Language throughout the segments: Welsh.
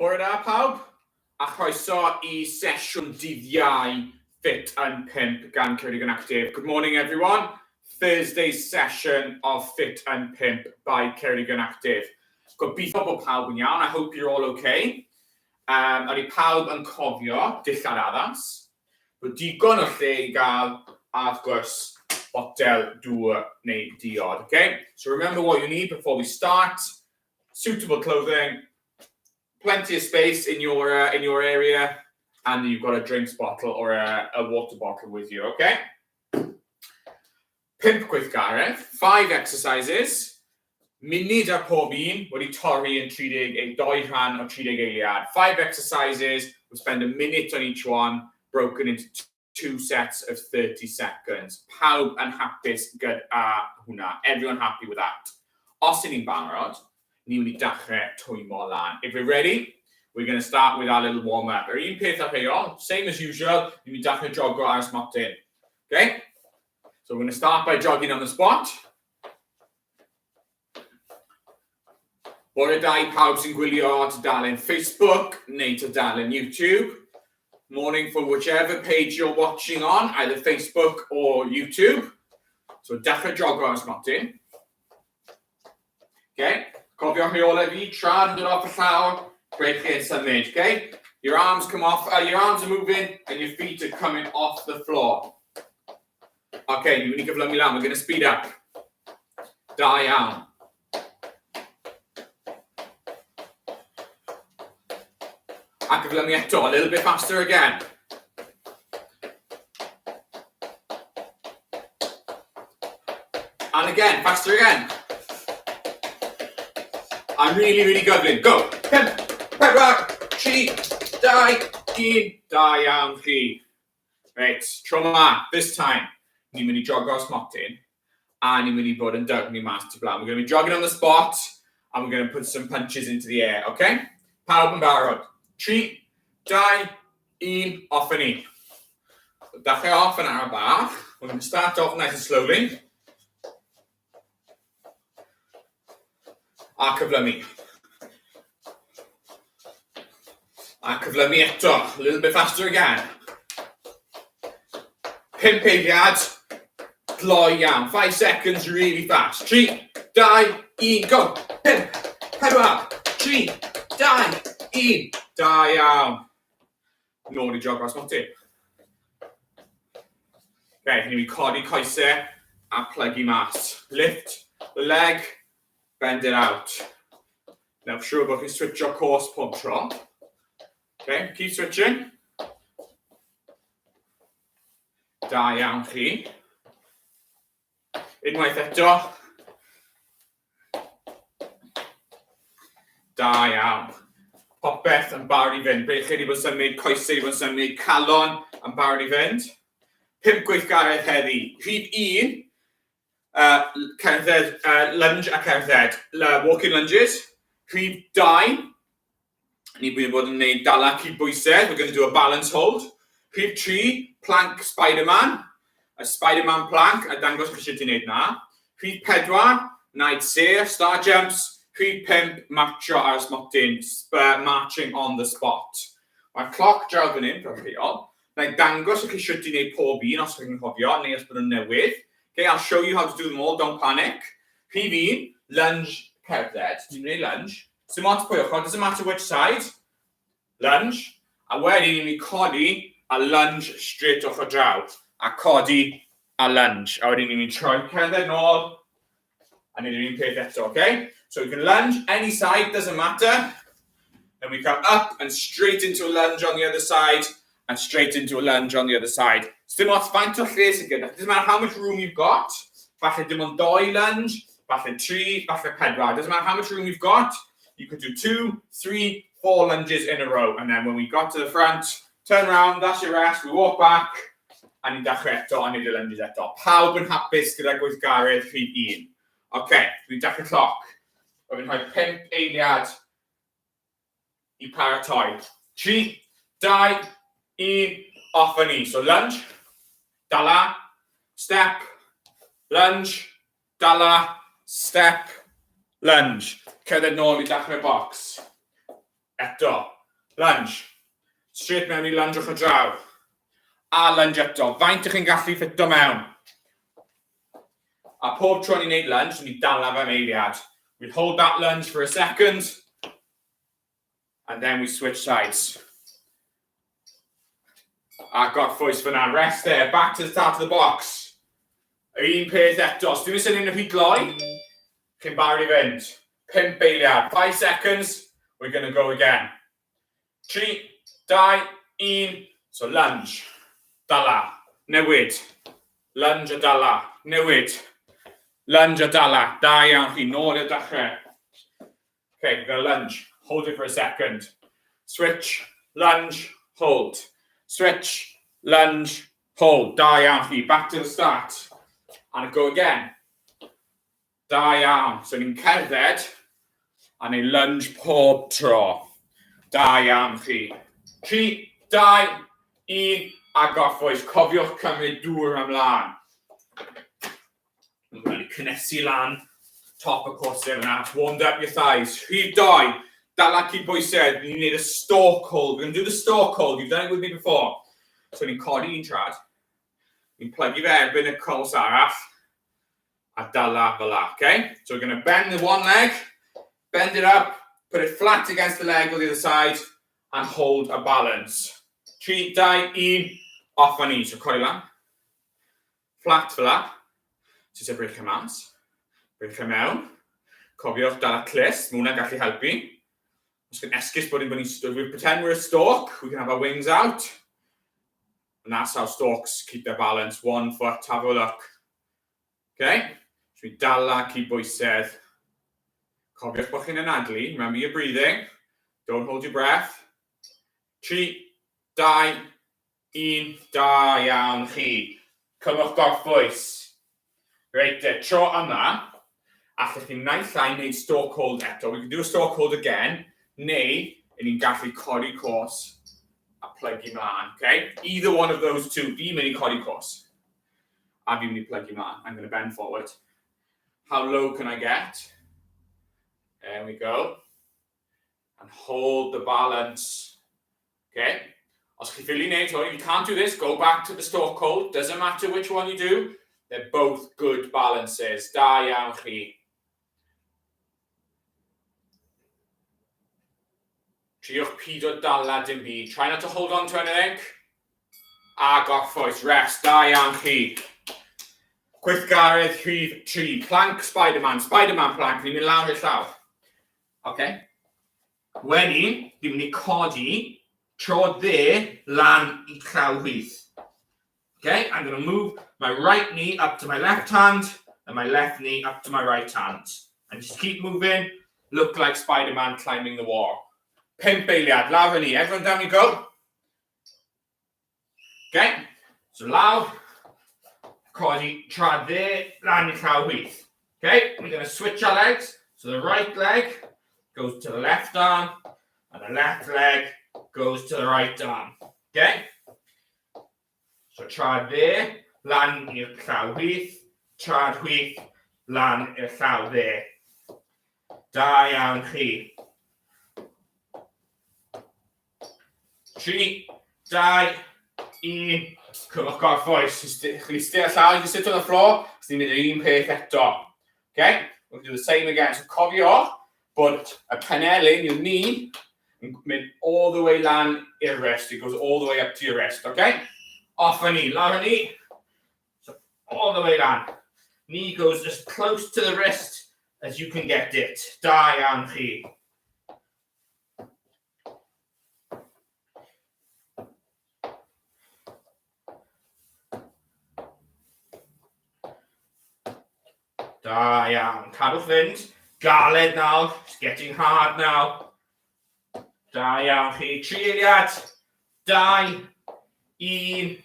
Bore da pawb, a chroeso I sesiwn dydd Iau Ffit yn 5 gan Ceredigon Active. Good morning everyone. Thursday's session of Ffit yn 5 by Ceredigon Active. Gobeithio bod pawb yn iawn. I hope you're all okay. Ydy pawb yn cofio dillad addas. Bod digon o lle I gael, a wrth gwrs, botel dŵr neu diod. Okay? So remember what you need before we start. Suitable clothing. Plenty of space in your area, and you've got a drinks bottle or a water bottle with you, okay? 5 gweithgaredd, 5 exercises, munud ar pob un, wedi torri yn 2 rhan o 30 eiliad. 5 exercises, we'll spend a minute on each one, broken into 2 sets of 30 seconds. Pawb yn hapus gyda hwnna. Everyone happy with that? Os ydyn ni'n barod, ni wedi dechrau twymo lan. If we're ready, we're going to start with our little warm-up. Yr un peth ar rheol, same as usual, ni wedi dechrau jogo ar ysmotyn. Okay? So we're going to start by jogging on the spot. Bore da I pawb sy'n gwylio tudalen Facebook neu tudalen YouTube. Morning for whichever page you're watching on, either Facebook or YouTube. So dechrau jogo ar ysmotyn. Okay? Cofio rheolau fi, tra'n dod off y llawr, break chi'n symud, okay? Your arms come off, your arms are moving, and your feet are coming off the floor. Okay, ni wedi gyflymu lan, we're going to speed up. Da iawn. A gyflymu eto, a little bit faster again. And again, faster again. I'm really gyflym. Go! 5, 4, 3, 2, 1. Da iawn chi. Right, tro yma. This time, ni'n mynd I jogo ysmotyn, a ni'n mynd I bod yn dygnu mas tu blaen. We're going to be jogging on the spot, and we're going to put some punches into the air, okay? Pawb yn barod. 3, 2, 1, off yn ni. Dechrau off yn ar bach. We're going to start off nice and slowly. A cyflymu. A cyflymu eto. A little bit faster again. 5 eiliad. Gloi iawn. 5 seconds really fast. 3, 2, 1, go. 5, 4, 3, 2, 1. Da iawn. Nôl I jogo ysmotyn. Okay, ni'n mynd codi coesau a plygu mas. Lift the leg. Bend it out. Now, sure bod chi'n switcho course pob tro. Okay, keep switching. Da iawn chi. Unwaith eto. Da iawn. Popeth yn barod I fynd. Be chi wedi bod yn symud coesau, wedi bod yn symud calon yn barod I fynd. 5 gweithgaredd heddi. Rhif 1. Cerdded, lunge a cerdded. Walking lunges. Rhif 2. Ni wedi bod yn gwneud dala cydbwysedd. We're going to do a balance hold. Rhif 3. Plank Spider-Man. A Spider-Man plank. A dangos chi sut I wneud na. Rhif 4. Naid ser. Star jumps. Rhif 5. Marcho ar ysmotyn. Marching on the spot. Mae'r cloc draw fan hyn, fel rheol. Naid dangos chi sut I wneud pob un os chi'n cofio, neu os bod yn newydd. Okay, I'll show you how to do them all, don't panic. Rhif 1, lunge, cerdded. Ti'n gwneud lunge. Sim ond pwy ochr, doesn't matter which side. Lunge. A wedyn ni'n mynd codi a lunge straight ochr draw. A codi a lunge. A wedyn ni'n mynd troi cerdded nôl. A ni'n mynd peth eto, okay? So you can lunge any side, doesn't matter. Then we come up and straight into a lunge on the other side. And straight into a lunge on the other side. So dim ots faint o lle sy'n gyda. Doesn't matter how much room you've got. Falle dim ond 2 lunge, falle 3, falle 4. Doesn't matter how much room you've got. You could do 2, 3, 4 lunges in a row. And then when we got to the front, turn around, that's your rest. We walk back. A ni'n dechrau eto, a ni'n y lunges eto. Pawb yn hapus gyda gweithgaredd rhif 1. Okay, ni'n dechrau cloc. We're going to rhoi 5 eiliad I paratoi. 3, 2, 1, off yn ni. So lunge, dala, step, lunge, dala, step, lunge. Cerdded nôl I dechrau'r box. Eto. lunge. Straight mewn I lunge o'ch o draw. A lunge eto. Faint ych chi'n gallu ffito mewn. A pob tro ni'n neud lunge, ni'n dala fe eiliad. We'll hold that lunge for a second. And then we switch sides. A gorffwys fyna. Rest there. Back to the start of the box. Un peth eto. Os dwi'n syniad yn rhy gloi, chi'n barod I fynd. 5 eiliad. 5 seconds. We're going to go again. 3, 2, 1. So lunge. Dala. Newid. Lunge a dala. Newid. Lunge a dala. Da iawn chi. Nôl i'r dechrau. Okay, we're going to lunge. Hold it for a second. Switch. Lunge. Hold. Switch. Lunge. Hold. Da iawn chi. Back to the start. And go again. Da iawn. So ni'n cerdded. A ni'n lunge pob tro. Da iawn chi. 3, 2, 1. A gorffwys. Cofiwch cymryd dŵr ymlaen. We're going to cynnesu lan. Top y corsau yna. Warmed up your thighs. 3, 2. Dala cyd bwysau. You need a stalk hold. We're going to do the stalk hold. You've done it with me before. So ni'n codi un trad. Ni'n plygu fe erbyn y cols arall. A dala fel la. Okay? So we're going to bend the one leg. Bend it up. Put it flat against the leg on the other side. And hold a balance. 3, 2, 1. Off on knee. So codi lan. Flat fel la. So to break mas. Break mewn. Cofiwch dala clus. Mae hwnna'n gallu helpu. Os gan esgus bod we pretend we're a stork. We can have our wings out. And that's how storks keep their balance. 1 foot. Have a look. Okay? So we dala cyd bwysedd. Cofiwch bod chi'n anadlu. Remember your breathing. Don't hold your breath. 3, 2, 1. Da iawn chi. Cymwch gorffwys. Reit, tro yma, allwch chi naill ai wneud stalk hold eto. We can do a stalk hold again, neu ni'n gallu codi cors a plygu mlaen, okay? Either one of those two, fi'n mynd I codi cors. A fi'n mynd I plygu mlaen. I'm going to bend forward. How low can I get? There we go. And hold the balance. Okay? Os chi ffili wneud hwn, if you can't do this, go back to the stalk hold. Doesn't matter which one you do. They're both good balances. Da iawn chi. Triwch pido dala dim byd. Try not to hold on to anything. A gorffwys. Rest. Da iawn chi. Gweithgaredd rhif 3. Plank Spider-Man. Spider-Man plank. Ni'n mynd lawr i'r llaw. Okay? Wedyn, ni'n mynd I codi tro dde lan I llaw chwith. Okay, I'm going to move my right knee up to my left hand and my left knee up to my right hand. And just keep moving. Look like Spider-Man climbing the wall. 5 eiliad, lawr y knee. Everyone down you go. Okay, so lawr. Codi trad there, lan I llaw chwith. Okay, we're going to switch our legs. So the right leg goes to the left arm and the left leg goes to the right arm. Okay? So trad there, lan i'r llaw chwith, trad chwith, lan i'r llaw there. Da iawn chi. 3, 2, 1. Cymwch gorffwys. Chdi sti ar llaw, you can sit on the floor. Chdi ni'n neud un peth eto. Okay? We'll do the same again. So cofio bod y penelyn, your knee, yn mynd all the way lan i'r wrist. It goes all the way up to your wrist. Okay? Off a knee, lower knee. So all the way down. Knee goes as close to the wrist as you can get it. Da iawn chi. Da iawn. Cadwch fynd. Galed nawr. It's getting hard now. Da iawn chi. 3 eiliad. 2, 1.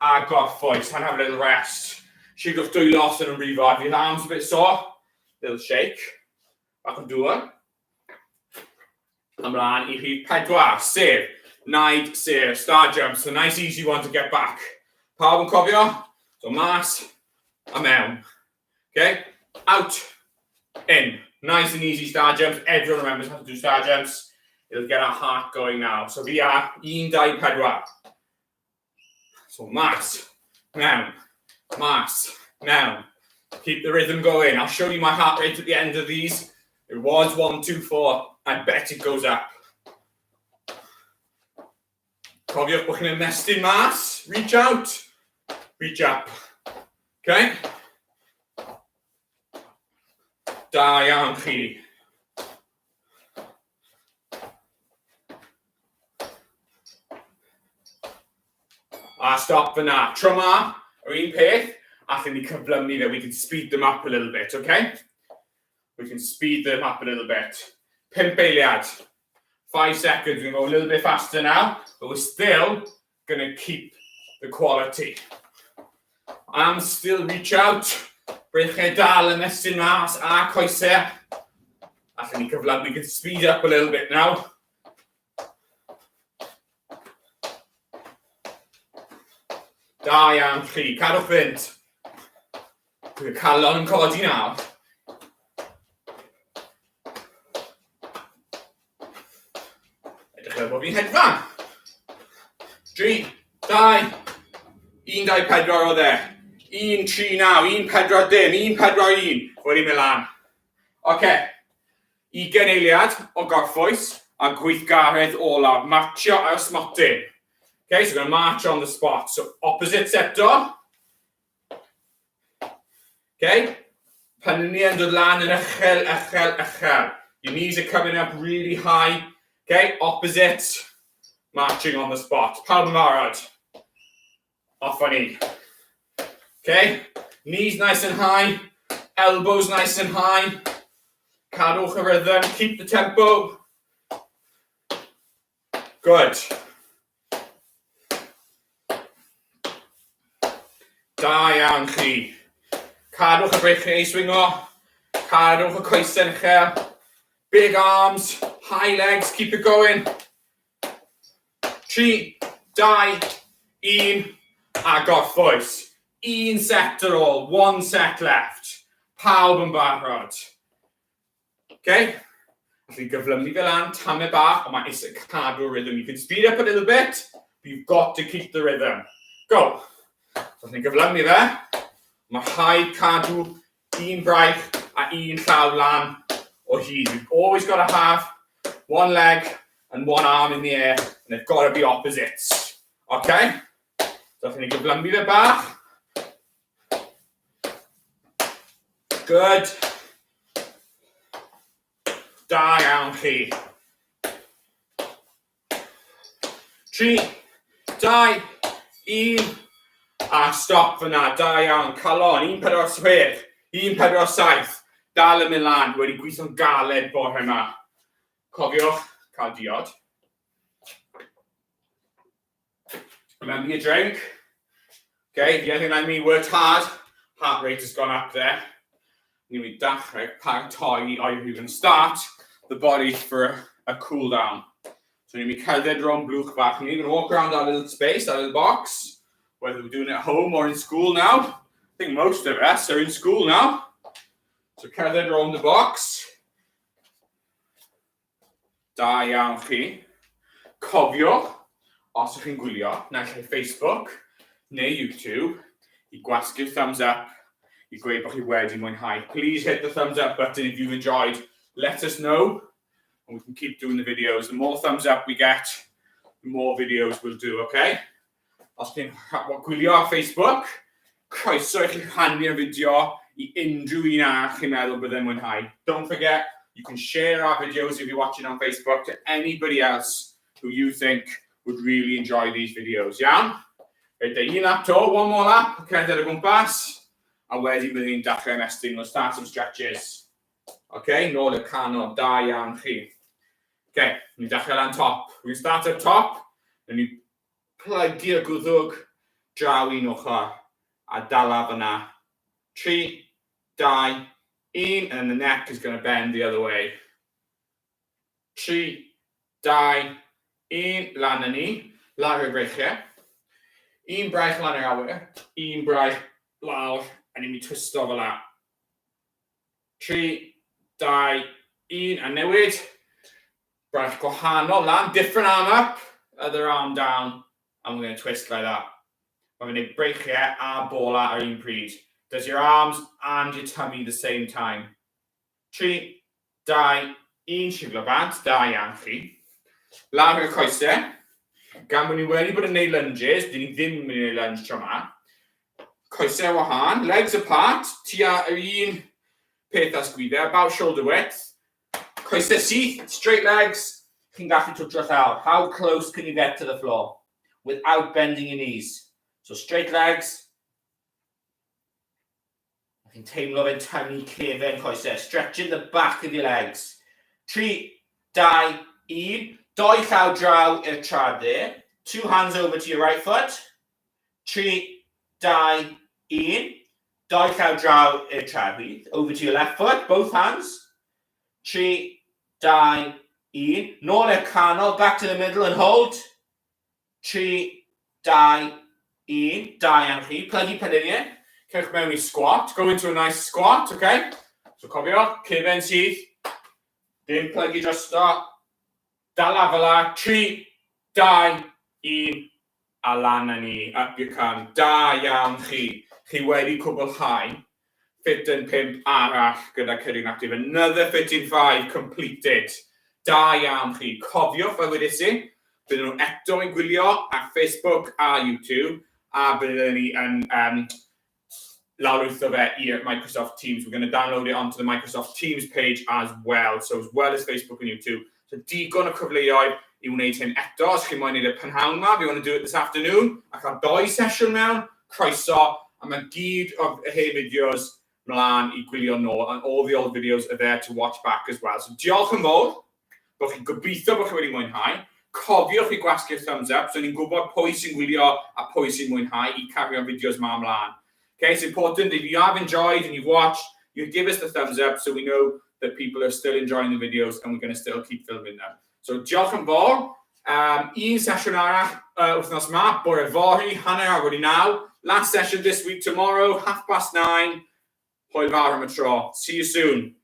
A gorffwys, and have a little rest. Sigwch dwylo sy'n ymrifo. If your arm's a bit sore, little shake. Back on dŵr. Ymlaen I rhif 4, sef, naid, sef, star jumps. A nice easy one to get back. Pawb yn cofio? So mas, a mewn. Okay? Out, in. Nice and easy star jumps. Everyone remembers how to do star jumps. It'll get our heart going now. So fi ar 1, 2, 4. So mas, mewn, mas, mewn. Keep the rhythm going. I'll show you my heart rate at the end of these. It was 1, 2, 4. I bet it goes up. Cofiwch bod chi'n ymestyn mas. Reach out. Reach up. Okay? Da iawn chi. A stop for now. Tro ma, yr un peth, allen ni cyflymu fe. We can speed them up a little bit, okay? We can speed them up a little bit. 5 eiliad. 5 seconds. We're going to go a little bit faster now, but we're still going to keep the quality. Am still reach out. Brechau dal ymestyn mas a coesau. Allen ni cyflymu. We can speed up a little bit now. Da iawn chi, cadwch fynd. Dwi'n calon yn codi nawr. Edrych fel bod fi'n hedfan. 3, 2, 1, 2, 4 o dde. 1, 3 naw, 1, 4 dim, 1, 4 1. Wedi mynd lan. Oce. 20 eiliad o gorffwys a gweithgaredd olaf. Marchio ar ysmotyn. Okay, so we're going to march on the spot. So opposite seto. Okay. Pan ni yn dod lan yn uchel, uchel, uchel. Your knees are coming up really high. Okay, opposite. Marching on the spot. Pawb yn barod. Off on ni. Okay, knees nice and high. Elbows nice and high. Cadwch y rhythm. Keep the tempo. Good. Da iawn chi. Cadwch y brechau swingo. Cadwch y coesau uchel. Big arms, high legs, keep it going. 3, 2, 1, a gorffwys. 1 set ar ôl, 1 set left. Pawb yn barod. Okay? Allu gyflymu fel lan, tamau bach, ond mae eisiau cadw rhythm. You can speed up a little bit, but you've got to keep the rhythm. Go! So ni'n gyflymu fe. Mae rhaid cadw 1 braich a 1 llaw lan o hyd. You've always got to have 1 leg and 1 arm in the air, and they've got to be opposites. Okay? So ni'n gyflymu fe bach. Good. Da iawn chi. 3, 2, 1. A stop fyna, da iawn, calon, 1, 4, 6, 1, 4, 7, dal yn mynd lan, wedi gweithio'n galed bo hynna. Cofiwch, cael diod. Remember your drink. Okay, if you're anything like me, worked hard, heart rate has gone up there. You're going to be dechrau paratoi, or you're going to start the body for a cool down. So you're going to be cerdded rownd blwch bach. You're going to walk around that little space, that little box. Whether we're doing it at home or in school now. I think most of us are in school now. So cerdded rownd the box. Da iawn chi. Cofiwch, os ydych chi'n gwylio, naill ai Facebook neu YouTube, I gwasgu'r thumbs up, I gweud bod chi wedi mwynhau. Please hit the thumbs up button if you've enjoyed. Let us know, and we can keep doing the videos. The more thumbs up we get, the more videos we'll do, okay? Os chi'n gwylio ar Facebook, croeso I chi rhannu'r fideo I unrhyw un arall chi'n meddwl byddai'n mwynhau. Don't forget, you can share our videos if you're watching on Facebook to anybody else who you think would really enjoy these videos, iawn? Reit, un lap to, one more lap, cerdded o gwmpas, a wedyn byddwn ni'n dechrau ymestyn, we'll start some stretches. Okay, nôl y canol, da iawn chi. Okay, ni'n dechrau lan top. We'll start at top, and ni'n plygio'r gwddwg draw un ochr a dala fyna. 3, 2, 1, and the neck is going to bend the other way. 3, 2, 1, lan yn ni, lawr y breichiau. 1 braich lan yr awyr, 1 braich lawr, a ni'n mynd twisto fel la. 3, 2, 1, a newid. Branch gwahanol lan, different arm up, other arm down, and we're going to twist like that. We're going to breichiau a bola ar un pryd. Does your arms and your tummy the same time. 3, 2, 1, shiflo bant, da iawn chi. Lawr y coesau. Gan bod ni wedi bod yn gwneud lunges, dyn ni ddim yn mynd i wneud lunge tro yma. Coesau wahan, legs apart, tua yr un peth a sgwydau, about shoulder width. Coesau syth, straight legs, chi'n gallu twtio llaw. How close can you get to the floor without bending your knees? So straight legs. Chi'n teimlo fe'n tynnu cefn coesau. Stretching the back of your legs. 3, 2, 1. Doi llaw draw i'r trad there. 2 hands over to your right foot. 3, 2, 1. Doi llaw draw i'r trad. Over to your left foot, both hands. 3, 2, 1. Nôl i'r canol, back to the middle and hold. 3, 2, 1. Da iawn chi. Plygu peniliau. Cewch mewn I squat. Go into a nice squat, okay? So cofio, cefn syth. Dim plygu drosto. Dala fel la. 3, 2, 1. A lan â ni. Up you come. Da iawn chi. Chi wedi cwblhau. Ffit yn 5 arall gyda Cyrring Active. Another Ffit in 5 completed. Da iawn chi. Cofiwch fel wedys I. Bydden nhw eto yn gwylio ar Facebook a YouTube. A bydden ni yn lawrlwytho fe i'r Microsoft Teams. We're going to download it onto the Microsoft Teams page as well as Facebook and YouTube. So digon o cyfleoedd I wneud hyn eto. Os chi'n moyn wneud y prynhawn yma, if you want to do it this afternoon, a cael 2 sesiwn mewn, croeso, a mae gyd o hen fideos mlaen I gwylio nôl, and all the old videos are there to watch back as well. So diolch yn fawr, bod chi'n gobeithio bod chi wedi mwynhau. Cofiwch I gwasgu'r thumbs up, so ni'n gwybod pwy sy'n gwylio a pwy sy'n mwynhau I carrio'r fideos ma mlaen. Okay, it's important if you have enjoyed and you've watched, you give us the thumbs up so we know that people are still enjoying the videos and we're going to still keep filming them. So diolch yn fawr. Un sesiwn arall wythnos ma, bore fory, hanner ar wedi 9. Last session this week tomorrow, 9:30. Hwyl fawr am y tro. See you soon.